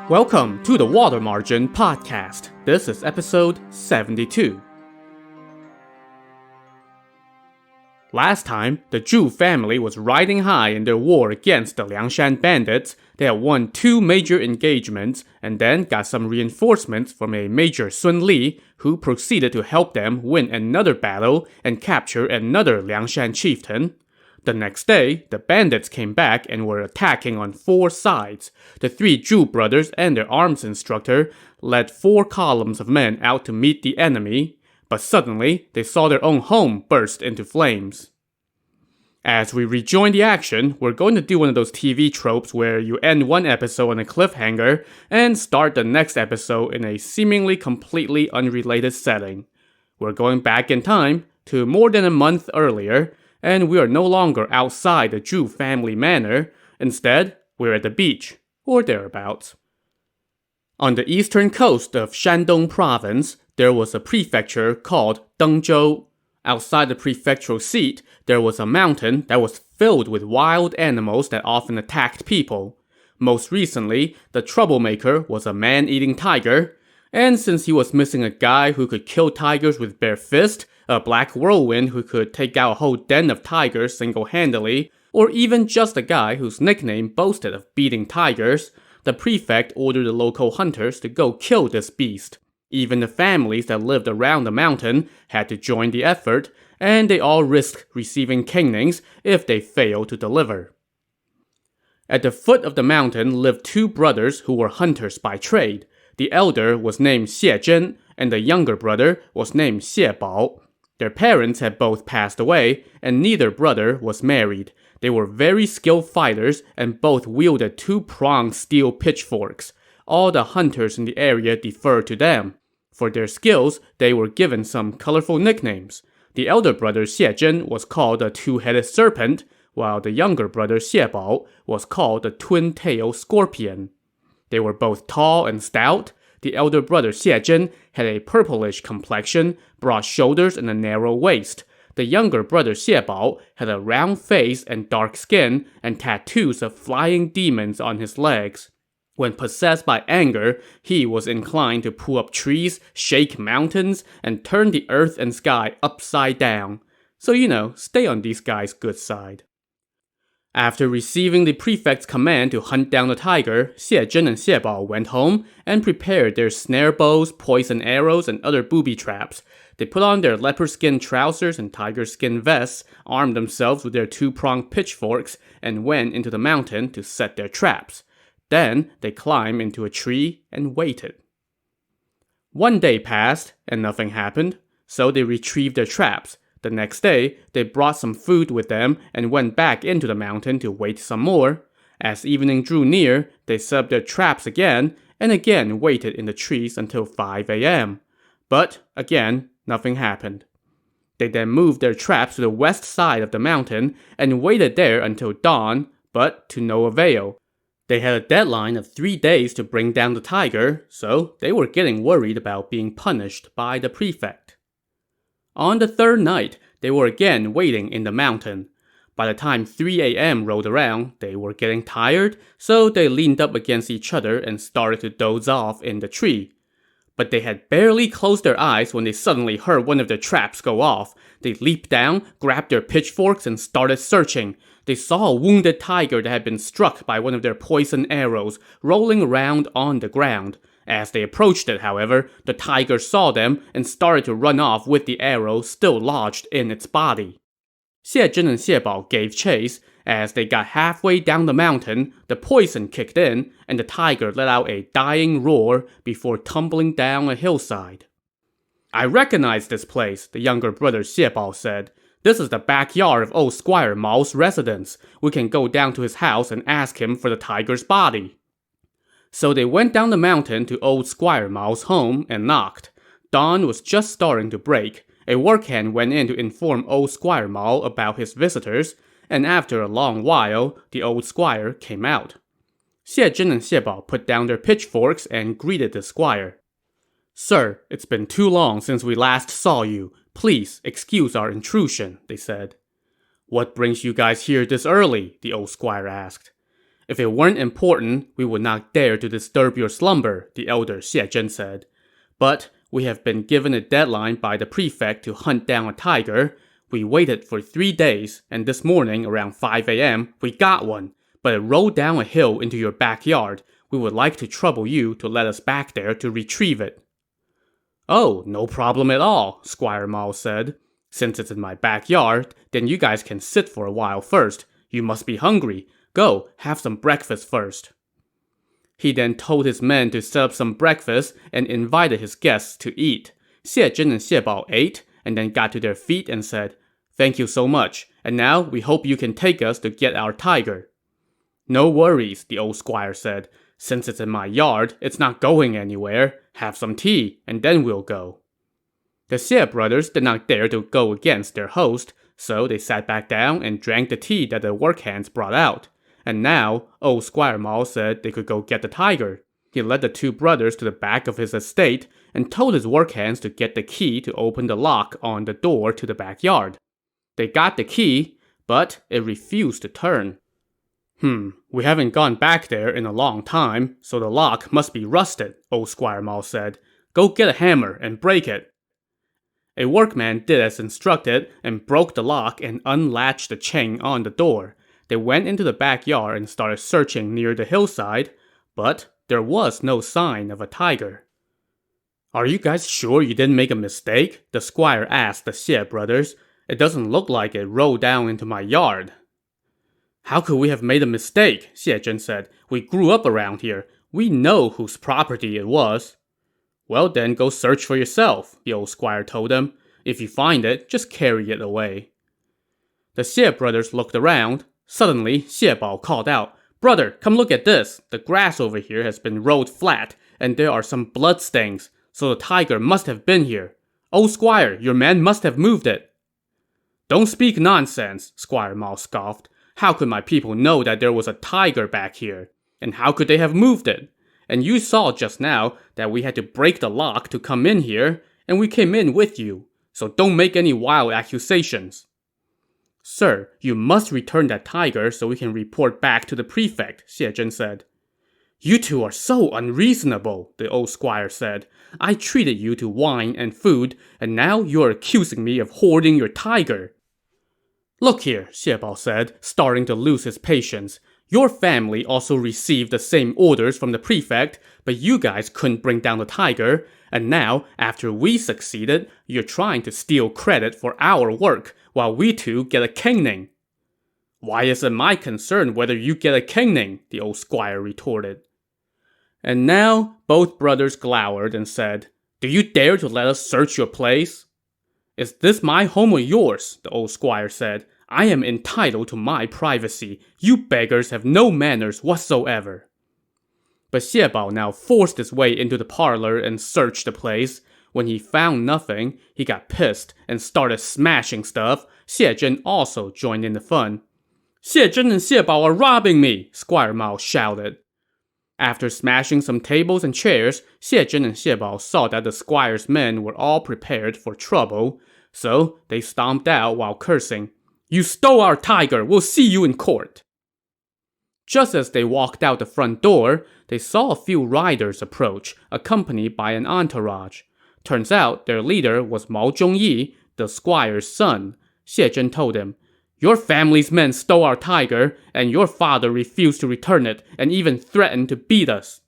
Welcome to the Water Margin Podcast. This is episode 72. Last time, the Zhu family was riding high in their war against the Liangshan bandits. They had won 2 major engagements and then got some reinforcements from a Major Sun Li, who proceeded to help them win another battle and capture another Liangshan chieftain. The next day, the bandits came back and were attacking on 4 sides. The 3 Zhu brothers and their arms instructor led 4 columns of men out to meet the enemy, but suddenly they saw their own home burst into flames. As we rejoin the action, we're going to do one of those TV tropes where you end one episode on a cliffhanger and start the next episode in a seemingly completely unrelated setting. We're going back in time to more than a month earlier, and we are no longer outside the Zhu family manor. Instead, we're at the beach, or thereabouts. On the eastern coast of Shandong province, there was a prefecture called Dengzhou. Outside the prefectural seat, there was a mountain that was filled with wild animals that often attacked people. Most recently, the troublemaker was a man-eating tiger, and since he was missing a guy who could kill tigers with bare fist, a black whirlwind who could take out a whole den of tigers single-handedly, or even just a guy whose nickname boasted of beating tigers, the prefect ordered the local hunters to go kill this beast. Even the families that lived around the mountain had to join the effort, and they all risked receiving canings if they failed to deliver. At the foot of the mountain lived 2 brothers who were hunters by trade. The elder was named Xie Zhen, and the younger brother was named Xie Bao. Their parents had both passed away, and neither brother was married. They were very skilled fighters and both wielded 2-pronged steel pitchforks. All the hunters in the area deferred to them. For their skills, they were given some colorful nicknames. The elder brother Xie Zhen was called the 2-headed serpent, while the younger brother Xie Bao was called the twin-tailed scorpion. They were both tall and stout. The elder brother Xie Zhen had a purplish complexion, broad shoulders, and a narrow waist. The younger brother Xie Bao had a round face and dark skin, and tattoos of flying demons on his legs. When possessed by anger, he was inclined to pull up trees, shake mountains, and turn the earth and sky upside down. So, stay on these guys' good side. After receiving the prefect's command to hunt down the tiger, Xie Zhen and Xie Bao went home and prepared their snare bows, poison arrows, and other booby traps. They put on their leopard skin trousers and tiger skin vests, armed themselves with their 2-pronged pitchforks, and went into the mountain to set their traps. Then they climbed into a tree and waited. 1 day passed, and nothing happened, so they retrieved their traps. The next day, they brought some food with them and went back into the mountain to wait some more. As evening drew near, they set up their traps again, and again waited in the trees until 5 a.m. But, again, nothing happened. They then moved their traps to the west side of the mountain and waited there until dawn, but to no avail. They had a deadline of 3 days to bring down the tiger, so they were getting worried about being punished by the prefect. On the 3rd night, they were again waiting in the mountain. By the time 3 a.m. rolled around, they were getting tired, so they leaned up against each other and started to doze off in the tree. But they had barely closed their eyes when they suddenly heard one of their traps go off. They leaped down, grabbed their pitchforks, and started searching. They saw a wounded tiger that had been struck by one of their poison arrows, rolling around on the ground. As they approached it, however, the tiger saw them and started to run off with the arrow still lodged in its body. Xie Zhen and Xie Bao gave chase. As they got halfway down the mountain, the poison kicked in, and the tiger let out a dying roar before tumbling down a hillside. "I recognize this place," the younger brother Xie Bao said. "This is the backyard of old Squire Mao's residence. We can go down to his house and ask him for the tiger's body." So they went down the mountain to old Squire Mao's home and knocked. Dawn was just starting to break. A workhand went in to inform old Squire Mao about his visitors, and after a long while, the old squire came out. Xie Zhen and Xie Bao put down their pitchforks and greeted the squire. "Sir, it's been too long since we last saw you. Please excuse our intrusion," they said. "What brings you guys here this early?" the old squire asked. If it weren't important, we would not dare to disturb your slumber, the elder Xie Zhen said. But we have been given a deadline by the prefect to hunt down a tiger. We waited for 3 days, and this morning around 5 a.m., we got one, but it rolled down a hill into your backyard. We would like to trouble you to let us back there to retrieve it. Oh, no problem at all, Squire Mao said. Since it's in my backyard, then you guys can sit for a while first. You must be hungry. Go, have some breakfast first. He then told his men to set up some breakfast and invited his guests to eat. Xie Zhen and Xie Bao ate, and then got to their feet and said, "Thank you so much, and now we hope you can take us to get our tiger." "No worries," the old squire said. "Since it's in my yard, it's not going anywhere. Have some tea, and then we'll go." The Xie brothers did not dare to go against their host, so they sat back down and drank the tea that the work hands brought out. And now, old Squire Mao said they could go get the tiger. He led the two brothers to the back of his estate and told his work hands to get the key to open the lock on the door to the backyard. They got the key, but it refused to turn. We haven't gone back there in a long time, so the lock must be rusted, old Squire Mao said. Go get a hammer and break it. A workman did as instructed and broke the lock and unlatched the chain on the door. They went into the backyard and started searching near the hillside, but there was no sign of a tiger. "Are you guys sure you didn't make a mistake?" the squire asked the Xie brothers. "It doesn't look like it rolled down into my yard." "How could we have made a mistake?" Xie Zhen said. "We grew up around here. We know whose property it was." "Well then, go search for yourself," the old squire told them. "If you find it, just carry it away." The Xie brothers looked around. Suddenly, Xie Bao called out, "Brother, come look at this. The grass over here has been rolled flat, and there are some blood stains, so the tiger must have been here. Old squire, your men must have moved it." "Don't speak nonsense," Squire Mao scoffed. "How could my people know that there was a tiger back here? And how could they have moved it? And you saw just now that we had to break the lock to come in here, and we came in with you. So don't make any wild accusations." "Sir, you must return that tiger so we can report back to the prefect," Xie Zhen said. "You two are so unreasonable," the old squire said. "I treated you to wine and food, and now you're accusing me of hoarding your tiger." "Look here," Xie Bao said, starting to lose his patience. "Your family also received the same orders from the prefect, but you guys couldn't bring down the tiger. And now, after we succeeded, you're trying to steal credit for our work, while we two get a caning." "Why is it my concern whether you get a caning?" the old squire retorted. And now, both brothers glowered and said, "Do you dare to let us search your place?" "Is this my home or yours?" the old squire said. "I am entitled to my privacy. You beggars have no manners whatsoever." But Xie Bao now forced his way into the parlor and searched the place. When he found nothing, he got pissed and started smashing stuff. Xie Zhen also joined in the fun. "Xie Zhen and Xie Bao are robbing me!" Squire Mao shouted. After smashing some tables and chairs, Xie Zhen and Xie Bao saw that the squire's men were all prepared for trouble, so they stomped out while cursing. "You stole our tiger! We'll see you in court!" Just as they walked out the front door, they saw a few riders approach, accompanied by an entourage. Turns out their leader was Mao Zhongyi, the squire's son. Xie Zhen told him, "Your family's men stole our tiger, and your father refused to return it, and even threatened to beat us."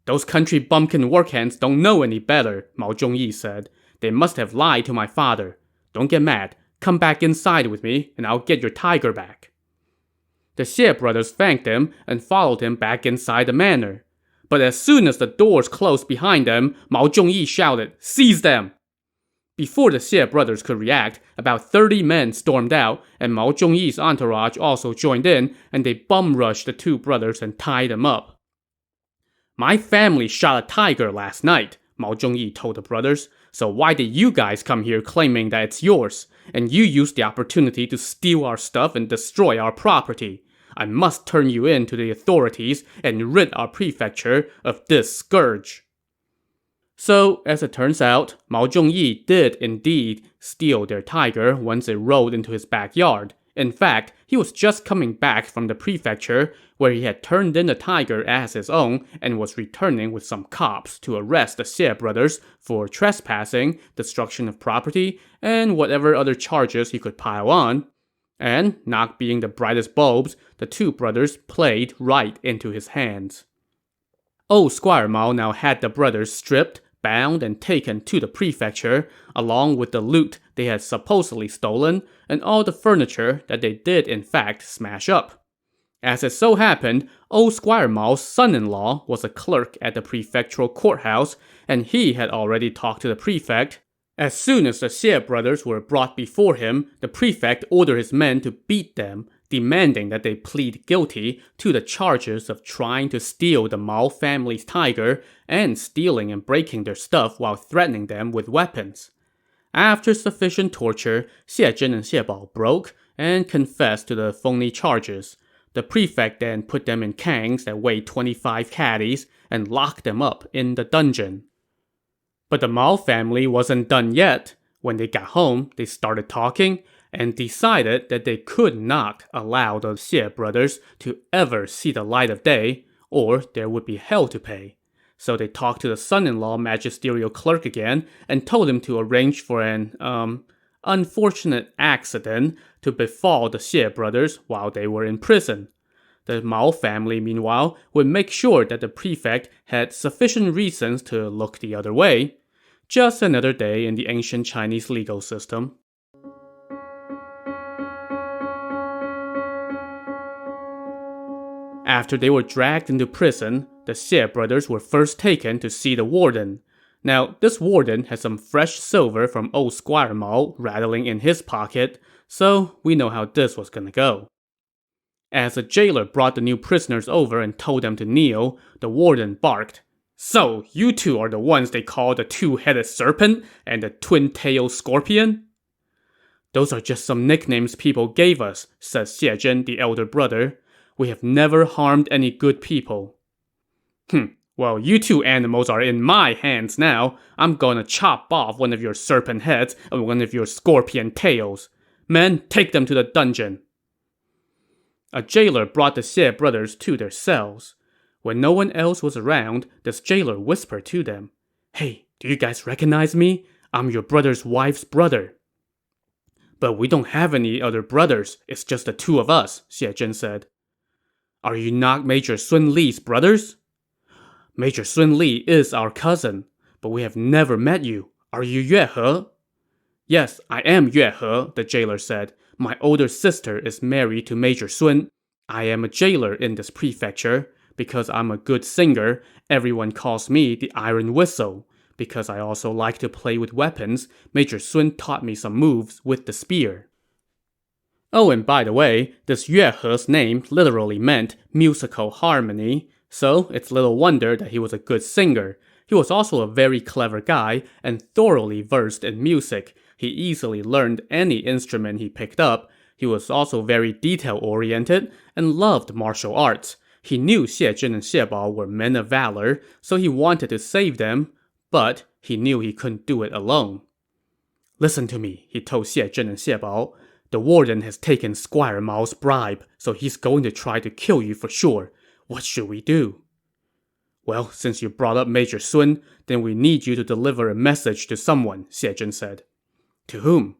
"Those country bumpkin workhands don't know any better," Mao Zhongyi said. "They must have lied to my father. Don't get mad. Come back inside with me, and I'll get your tiger back." The Xie brothers thanked him and followed him back inside the manor. But as soon as the doors closed behind them, Mao Zhongyi shouted, "Seize them!" Before the Xie brothers could react, about 30 men stormed out, and Mao Zhongyi's entourage also joined in, and they bum-rushed the two brothers and tied them up. "My family shot a tiger last night," Mao Zhongyi told the brothers, "so why did you guys come here claiming that it's yours? And you used the opportunity to steal our stuff and destroy our property. I must turn you in to the authorities and rid our prefecture of this scourge." So, as it turns out, Mao Zhongyi did indeed steal their tiger once it rolled into his backyard. In fact, he was just coming back from the prefecture where he had turned in the tiger as his own and was returning with some cops to arrest the Xie brothers for trespassing, destruction of property, and whatever other charges he could pile on. And, not being the brightest bulbs, the two brothers played right into his hands. Old Squire Mao now had the brothers stripped, bound, and taken to the prefecture, along with the loot they had supposedly stolen, and all the furniture that they did in fact smash up. As it so happened, old Squire Mao's son-in-law was a clerk at the prefectural courthouse, and he had already talked to the prefect. As soon as the Xie brothers were brought before him, the prefect ordered his men to beat them, demanding that they plead guilty to the charges of trying to steal the Mao family's tiger and stealing and breaking their stuff while threatening them with weapons. After sufficient torture, Xie Zhen and Xie Bao broke and confessed to the phony charges. The prefect then put them in cangs that weighed 25 caddies and locked them up in the dungeon. But the Mao family wasn't done yet. When they got home, they started talking and decided that they could not allow the Xie brothers to ever see the light of day, or there would be hell to pay. So they talked to the son-in-law magisterial clerk again and told him to arrange for an, unfortunate accident to befall the Xie brothers while they were in prison. The Mao family, meanwhile, would make sure that the prefect had sufficient reasons to look the other way. Just another day in the ancient Chinese legal system. After they were dragged into prison, the Xie brothers were first taken to see the warden. Now, this warden had some fresh silver from old Squire Mao rattling in his pocket, so we know how this was gonna go. As the jailer brought the new prisoners over and told them to kneel, the warden barked, "So, you two are the ones they call the two-headed serpent and the twin-tailed scorpion?" "Those are just some nicknames people gave us," said Xie Zhen, the elder brother. "We have never harmed any good people." Well, you two animals are in my hands now. I'm gonna chop off one of your serpent heads and one of your scorpion tails. Men, take them to the dungeon." A jailer brought the Xie brothers to their cells. When no one else was around, this jailer whispered to them, "Hey, do you guys recognize me? I'm your brother's wife's brother." "But we don't have any other brothers. It's just the two of us," Xie Zhen said. "Are you not Major Sun Li's brothers?" "Major Sun Li is our cousin, but we have never met you. Are you Yue He?" "Yes, I am Yue He," the jailer said. "My older sister is married to Major Sun. I am a jailer in this prefecture. Because I'm a good singer, everyone calls me the Iron Whistle. Because I also like to play with weapons, Major Sun taught me some moves with the spear." Oh, and by the way, this Yue He's name literally meant musical harmony, so it's little wonder that he was a good singer. He was also a very clever guy and thoroughly versed in music. He easily learned any instrument he picked up. He was also very detail-oriented and loved martial arts. He knew Xie Zhen and Xie Bao were men of valor, so he wanted to save them, but he knew he couldn't do it alone. "Listen to me," he told Xie Zhen and Xie Bao. "The warden has taken Squire Mao's bribe, so he's going to try to kill you for sure. What should we do?" "Well, since you brought up Major Sun, then we need you to deliver a message to someone," Xie Zhen said. "To whom?"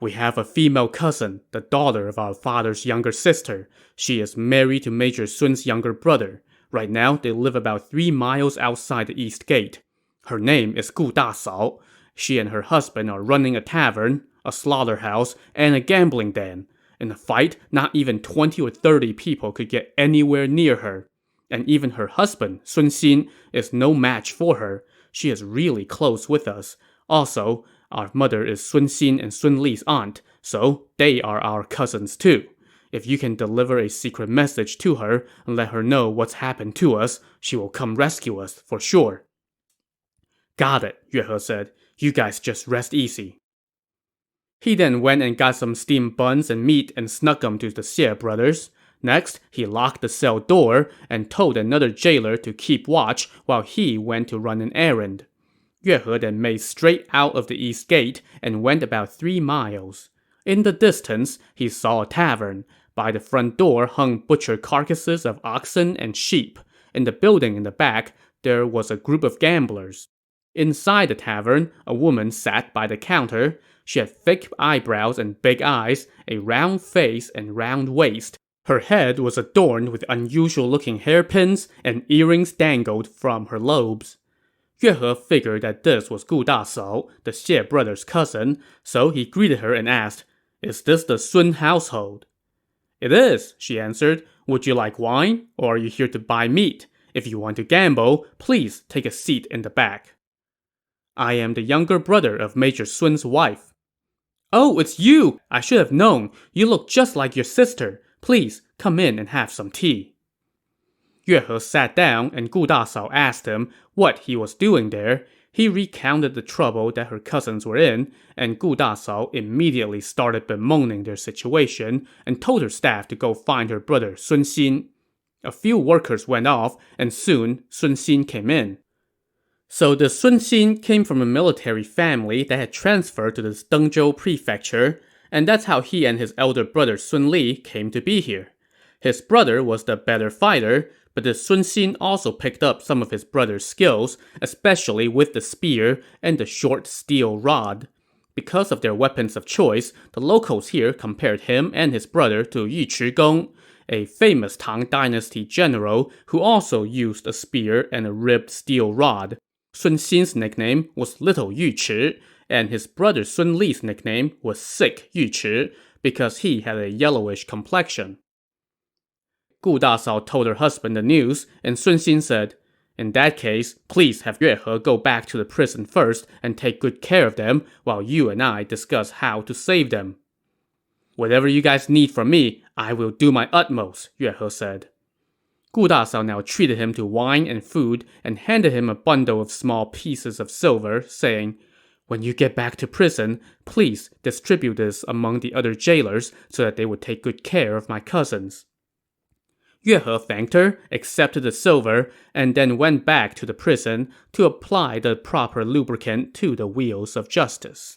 "We have a female cousin, the daughter of our father's younger sister. She is married to Major Sun's younger brother. Right now, they live about 3 miles outside the East Gate. Her name is Gu Da Sao. She and her husband are running a tavern, a slaughterhouse, and a gambling den. In a fight, not even 20 or 30 people could get anywhere near her. And even her husband, Sun Xin, is no match for her. She is really close with us. Also, our mother is Sun Xin and Sun Li's aunt, so they are our cousins too. If you can deliver a secret message to her and let her know what's happened to us, she will come rescue us for sure." "Got it," Yue He said. "You guys just rest easy." He then went and got some steamed buns and meat and snuck them to the Xie brothers. Next, he locked the cell door and told another jailer to keep watch while he went to run an errand. Yue He then made straight out of the East Gate and went about 3 miles. In the distance, he saw a tavern. By the front door hung butchered carcasses of oxen and sheep. In the building in the back, there was a group of gamblers. Inside the tavern, a woman sat by the counter. She had thick eyebrows and big eyes, a round face and round waist. Her head was adorned with unusual-looking hairpins, and earrings dangled from her lobes. Yue He figured that this was Gu Dasao, the Xie brothers' cousin, so he greeted her and asked, "Is this the Sun household?" "It is," she answered. "Would you like wine, or are you here to buy meat? If you want to gamble, please take a seat in the back." "I am the younger brother of Major Sun's wife." "Oh, it's you! I should have known. You look just like your sister. Please, come in and have some tea." Yue He sat down, and Gu Dasao asked him what he was doing there. He recounted the trouble that her cousins were in, and Gu Dasao immediately started bemoaning their situation and told her staff to go find her brother Sun Xin. A few workers went off, and soon Sun Xin came in. So the Sun Xin came from a military family that had transferred to the Dengzhou prefecture, and that's how he and his elder brother Sun Li came to be here. His brother was the better fighter, but the Sun Xin also picked up some of his brother's skills, especially with the spear and the short steel rod. Because of their weapons of choice, the locals here compared him and his brother to Yu Chigong, a famous Tang Dynasty general who also used a spear and a ribbed steel rod. Sun Xin's nickname was Little Yu Chi, and his brother Sun Li's nickname was Sick Yu Chi because he had a yellowish complexion. Gu Dasao told her husband the news, and Sun Xin said, "In that case, please have Yue He go back to the prison first and take good care of them while you and I discuss how to save them." "Whatever you guys need from me, I will do my utmost," Yue He said. Gu Dasao now treated him to wine and food and handed him a bundle of small pieces of silver, saying, "When you get back to prison, please distribute this among the other jailers so that they would take good care of my cousins." Yue He thanked her, accepted the silver, and then went back to the prison to apply the proper lubricant to the wheels of justice.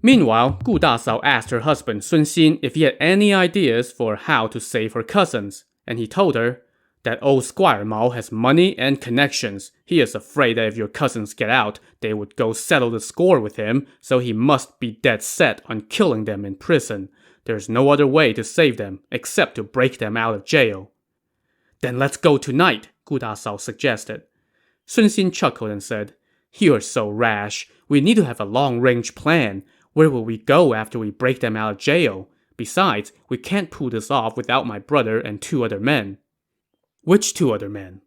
Meanwhile, Gu Dasao asked her husband Sun Xin if he had any ideas for how to save her cousins, and he told her, "That old Squire Mao has money and connections. He is afraid that if your cousins get out, they would go settle the score with him, so he must be dead set on killing them in prison. There's no other way to save them, except to break them out of jail." "Then let's go tonight," Gu Dasao suggested. Sun Xin chuckled and said, "You're so rash. We need to have a long-range plan. Where will we go after we break them out of jail? Besides, we can't pull this off without my brother and 2 other men." "Which 2 other men?"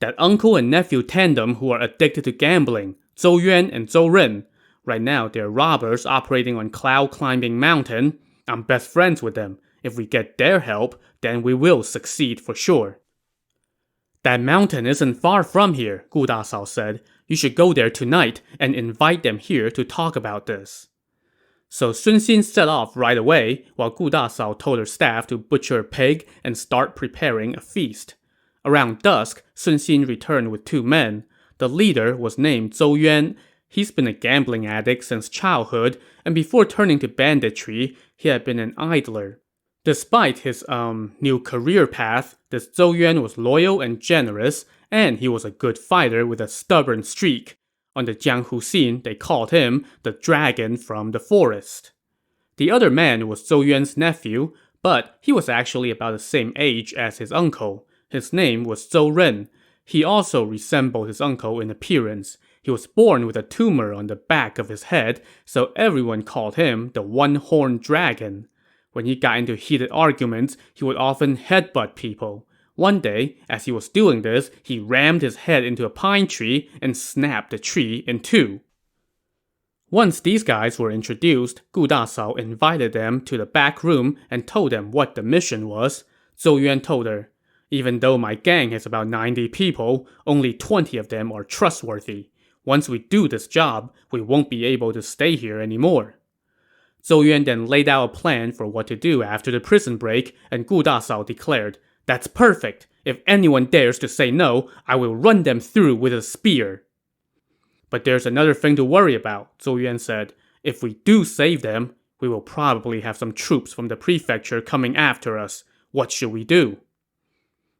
"That uncle and nephew tandem who are addicted to gambling, Zhou Yuan and Zhou Ren. Right now, they're robbers operating on Cloud Climbing Mountain. I'm best friends with them. If we get their help, then we will succeed for sure." "That mountain isn't far from here," Gu Dasao said. "You should go there tonight and invite them here to talk about this." So Sun Xin set off right away, while Gu Dasao told her staff to butcher a pig and start preparing a feast. Around dusk, Sun Xin returned with 2 men. The leader was named Zhou Yuan. He's been a gambling addict since childhood, and before turning to banditry, he had been an idler. Despite his, new career path, this Zhou Yuan was loyal and generous, and he was a good fighter with a stubborn streak. On the Jianghu scene, they called him the Dragon from the Forest. The other man was Zhou Yuan's nephew, but he was actually about the same age as his uncle. His name was Zhou Ren. He also resembled his uncle in appearance. He was born with a tumor on the back of his head, so everyone called him the One-Horned Dragon. When he got into heated arguments, he would often headbutt people. One day, as he was doing this, he rammed his head into a pine tree and snapped the tree in 2. Once these guys were introduced, Gu Dasao invited them to the back room and told them what the mission was. Zhou Yuan told her, "Even though my gang has about 90 people, only 20 of them are trustworthy. Once we do this job, we won't be able to stay here anymore." Zhou Yuan then laid out a plan for what to do after the prison break, and Gu Dasao declared, "That's perfect. If anyone dares to say no, I will run them through with a spear." But there's another thing to worry about, Zhou Yuan said. If we do save them, we will probably have some troops from the prefecture coming after us. What should we do?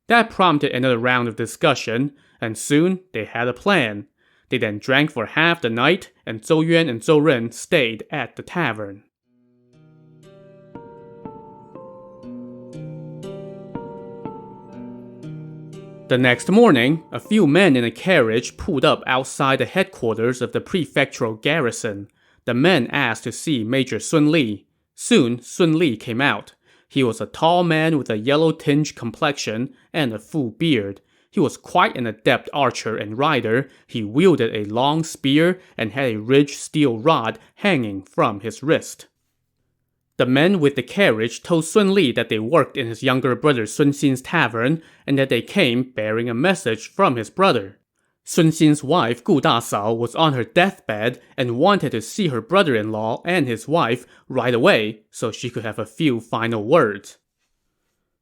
That prompted another round of discussion, and soon they had a plan. They then drank for half the night, and Zhou Yuan and Zhou Ren stayed at the tavern. The next morning, a few men in a carriage pulled up outside the headquarters of the prefectural garrison. The men asked to see Major Sun Li. Soon, Sun Li came out. He was a tall man with a yellow-tinged complexion and a full beard. He was quite an adept archer and rider. He wielded a long spear and had a ridged steel rod hanging from his wrist. The men with the carriage told Sun Li that they worked in his younger brother Sun Xin's tavern and that they came bearing a message from his brother. Sun Xin's wife Gu Dasao was on her deathbed and wanted to see her brother-in-law and his wife right away so she could have a few final words.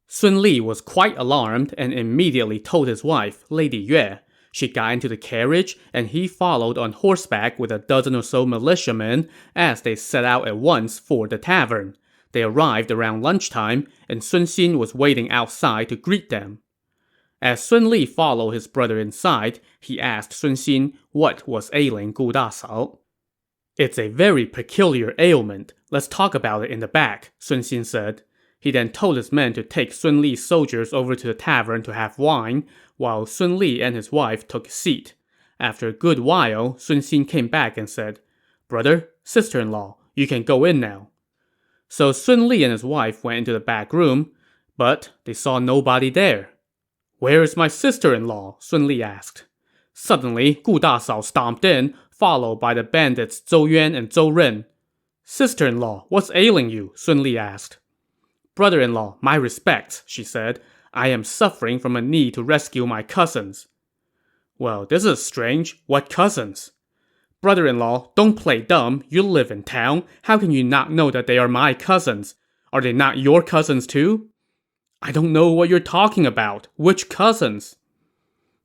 Sun Li was quite alarmed and immediately told his wife, Lady Yue. She got into the carriage and he followed on horseback with a dozen or so militiamen as they set out at once for the tavern. They arrived around lunchtime and Sun Xin was waiting outside to greet them. As Sun Li followed his brother inside, he asked Sun Xin what was ailing Gu Dasao. It's a very peculiar ailment. Let's talk about it in the back, Sun Xin said. He then told his men to take Sun Li's soldiers over to the tavern to have wine, while Sun Li and his wife took a seat. After a good while, Sun Xin came back and said, "Brother, sister-in-law, you can go in now." So Sun Li and his wife went into the back room, but they saw nobody there. "Where is my sister-in-law?" Sun Li asked. Suddenly, Gu Dasao stomped in, followed by the bandits Zhou Yuan and Zhou Ren. "Sister-in-law, what's ailing you?" Sun Li asked. "Brother-in-law, my respects," she said. "I am suffering from a need to rescue my cousins." "Well, this is strange. What cousins?" "Brother-in-law, don't play dumb. You live in town. How can you not know that they are my cousins? Are they not your cousins too?" "I don't know what you're talking about. Which cousins?"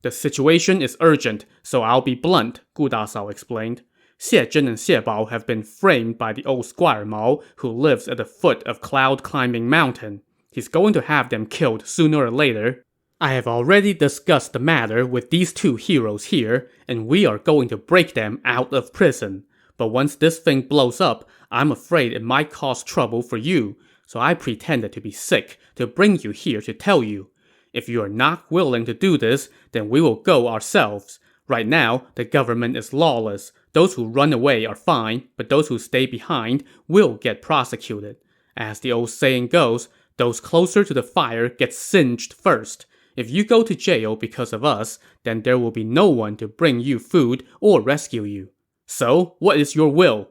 "The situation is urgent, so I'll be blunt," Gu Dasao explained. Xie Zhen and Xie Bao have been framed by the old Squire Mao, who lives at the foot of Cloud Climbing Mountain. He's going to have them killed sooner or later. I have already discussed the matter with these two heroes here, and we are going to break them out of prison. But once this thing blows up, I'm afraid it might cause trouble for you, so I pretended to be sick to bring you here to tell you. If you are not willing to do this, then we will go ourselves. Right now, the government is lawless. Those who run away are fine, but those who stay behind will get prosecuted. As the old saying goes, those closer to the fire get singed first. If you go to jail because of us, then there will be no one to bring you food or rescue you. So, what is your will?"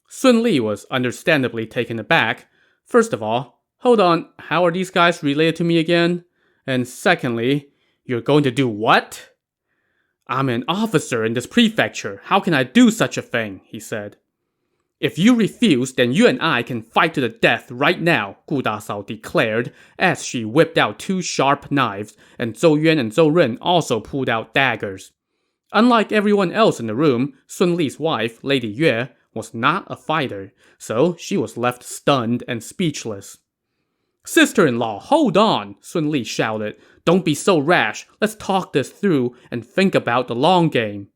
Sun Li was understandably taken aback. First of all, hold on, how are these guys related to me again? And secondly, you're going to do what? "I'm an officer in this prefecture. How can I do such a thing?" he said. "If you refuse, then you and I can fight to the death right now," Gu Dasao declared as she whipped out two sharp knives, and Zhou Yuan and Zhou Ren also pulled out daggers. Unlike everyone else in the room, Sun Li's wife, Lady Yue, was not a fighter, so she was left stunned and speechless. "Sister-in-law, hold on!" Sun Li shouted. "Don't be so rash. Let's talk this through and think about the long game."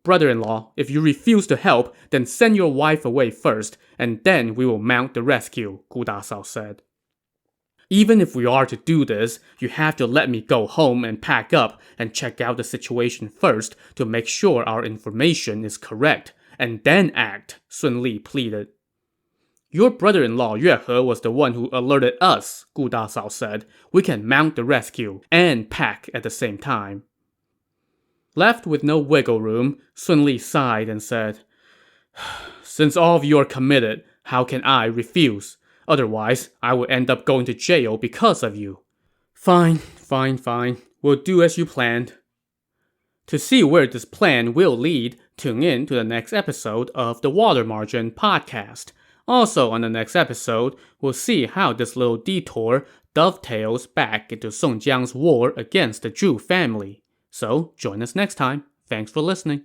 "Brother-in-law, if you refuse to help, then send your wife away first, and then we will mount the rescue," Gu Dasao said. "Even if we are to do this, you have to let me go home and pack up and check out the situation first to make sure our information is correct, and then act," Sun Li pleaded. "Your brother-in-law Yue He was the one who alerted us," Gu Dasao said. "We can mount the rescue and pack at the same time." Left with no wiggle room, Sun Li sighed and said, "Since all of you are committed, how can I refuse? Otherwise, I will end up going to jail because of you." "Fine. We'll do as you planned." To see where this plan will lead, tune in to the next episode of the Water Margin podcast. Also on the next episode, we'll see how this little detour dovetails back into Song Jiang's war against the Zhu family. So join us next time. Thanks for listening.